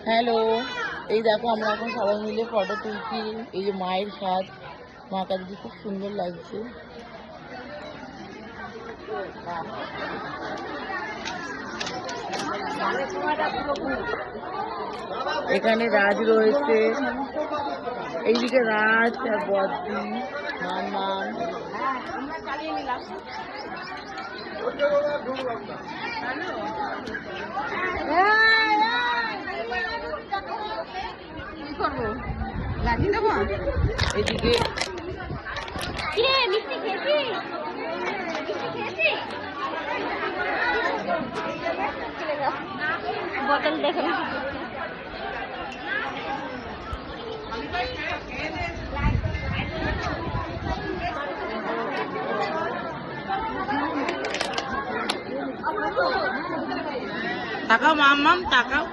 Hello, এই দেখো আমরা এখন সবাই মিলে ফটো তুলছি। এই যে মায়ের সাজ, মা কাছে খুব সুন্দর লাগছে। এখানে রাজ রয়েছে, এইদিকে রাজ আর বদ্দি, মাম্মাম। এদিকে বোতল দেখো তাকাও মাম্মাম, তাকাও।